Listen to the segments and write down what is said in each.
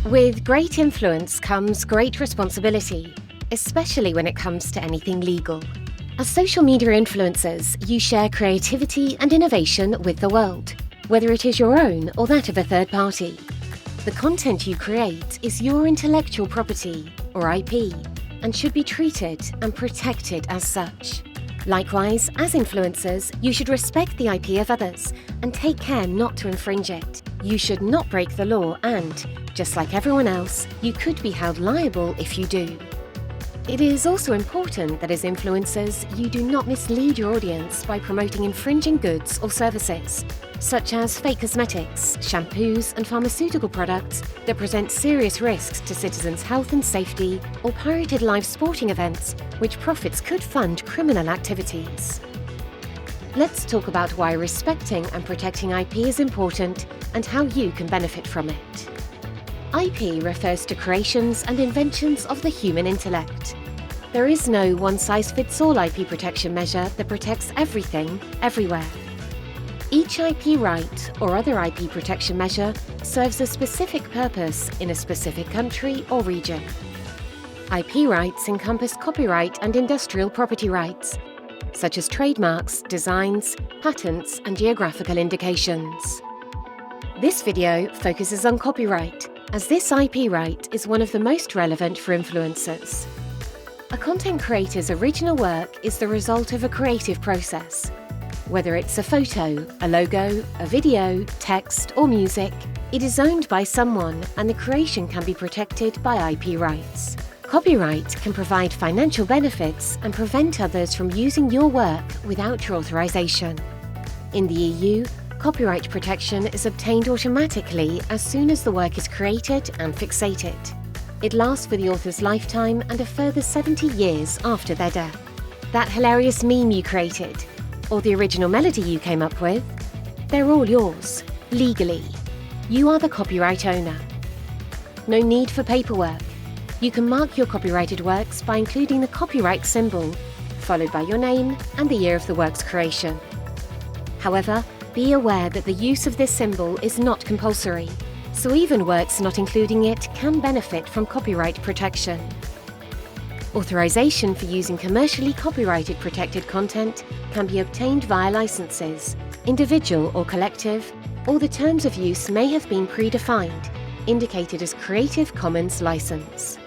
With great influence comes great responsibility, especially when it comes to anything legal. As social media influencers, you share creativity and innovation with the world, whether it is your own or that of a third party. The content you create is your intellectual property, or IP, and should be treated and protected as such. Likewise, as influencers, you should respect the IP of others and take care not to infringe it. You should not break the law and, just like everyone else, you could be held liable if you do. It is also important that as influencers, you do not mislead your audience by promoting infringing goods or services, such as fake cosmetics, shampoos, and pharmaceutical products that present serious risks to citizens' health and safety, or pirated live sporting events, which profits could fund criminal activities. Let's talk about why respecting and protecting IP is important and how you can benefit from it. IP refers to creations and inventions of the human intellect. There is no one-size-fits-all IP protection measure that protects everything, everywhere. Each IP right or other IP protection measure serves a specific purpose in a specific country or region. IP rights encompass copyright and industrial property rights, such as trademarks, designs, patents, and geographical indications. This video focuses on copyright, as this IP right is one of the most relevant for influencers. A content creator's original work is the result of a creative process. Whether it's a photo, a logo, a video, text, or music, it is owned by someone and the creation can be protected by IP rights. Copyright can provide financial benefits and prevent others from using your work without your authorization. In the EU, copyright protection is obtained automatically as soon as the work is created and fixated. It lasts for the author's lifetime and a further 70 years after their death. That hilarious meme you created, or the original melody you came up with, they're all yours, legally. You are the copyright owner. No need for paperwork. You can mark your copyrighted works by including the copyright symbol, followed by your name and the year of the work's creation. However, be aware that the use of this symbol is not compulsory, so even works not including it can benefit from copyright protection. Authorization for using commercially copyrighted protected content can be obtained via licenses, individual or collective, or the terms of use may have been predefined, indicated as Creative Commons license.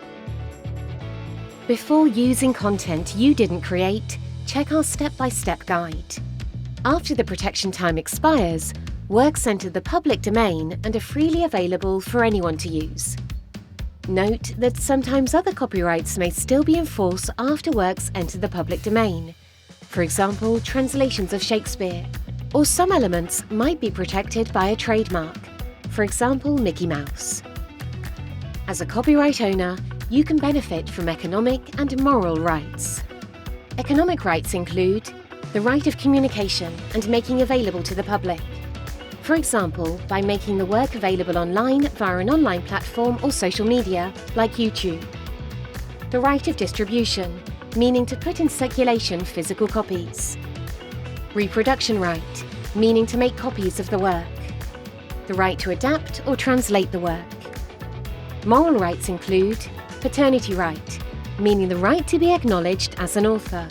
Before using content you didn't create, check our step-by-step guide. After the protection time expires, works enter the public domain and are freely available for anyone to use. Note that sometimes other copyrights may still be in force after works enter the public domain. For example, translations of Shakespeare, or some elements might be protected by a trademark, for example, Mickey Mouse. As a copyright owner, you can benefit from economic and moral rights. Economic rights include the right of communication and making available to the public. For example, by making the work available online via an online platform or social media, like YouTube. The right of distribution, meaning to put in circulation physical copies. Reproduction right, meaning to make copies of the work. The right to adapt or translate the work. Moral rights include paternity right, meaning the right to be acknowledged as an author.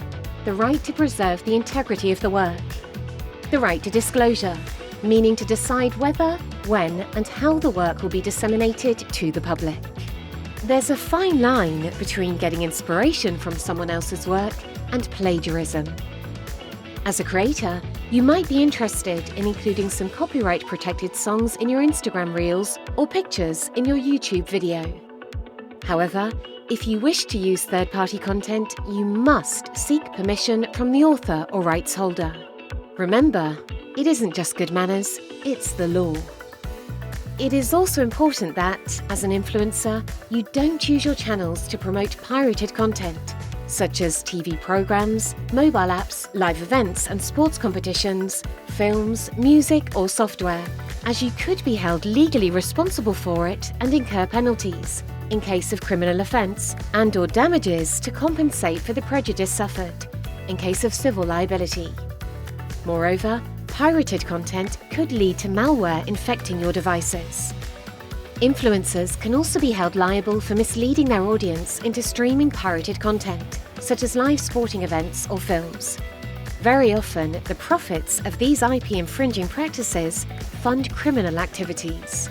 The right to preserve the integrity of the work. The right to disclosure, meaning to decide whether, when, and how the work will be disseminated to the public. There's a fine line between getting inspiration from someone else's work and plagiarism. As a creator, you might be interested in including some copyright-protected songs in your Instagram Reels or pictures in your YouTube video. However, if you wish to use third-party content, you must seek permission from the author or rights holder. Remember, it isn't just good manners, it's the law. It is also important that, as an influencer, you don't use your channels to promote pirated content, such as TV programs, mobile apps, live events and sports competitions, films, music or software, as you could be held legally responsible for it and incur penalties, in case of criminal offence, and/or damages to compensate for the prejudice suffered, in case of civil liability. Moreover, pirated content could lead to malware infecting your devices. Influencers can also be held liable for misleading their audience into streaming pirated content, such as live sporting events or films. Very often, the profits of these IP infringing practices fund criminal activities.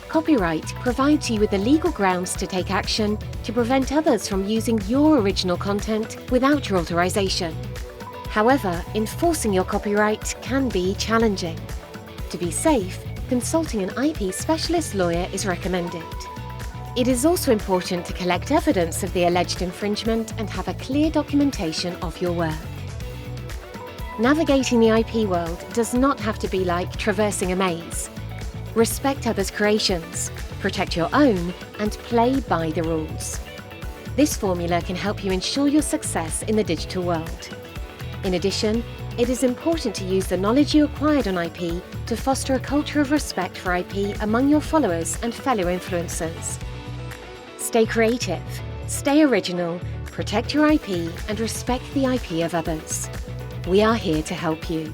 Copyright provides you with the legal grounds to take action to prevent others from using your original content without your authorization. However, enforcing your copyright can be challenging. To be safe, consulting an IP specialist lawyer is recommended. It is also important to collect evidence of the alleged infringement and have a clear documentation of your work. Navigating the IP world does not have to be like traversing a maze. Respect others' creations, protect your own, and play by the rules. This formula can help you ensure your success in the digital world. In addition, it is important to use the knowledge you acquired on IP to foster a culture of respect for IP among your followers and fellow influencers. Stay creative, stay original, protect your IP, and respect the IP of others. We are here to help you.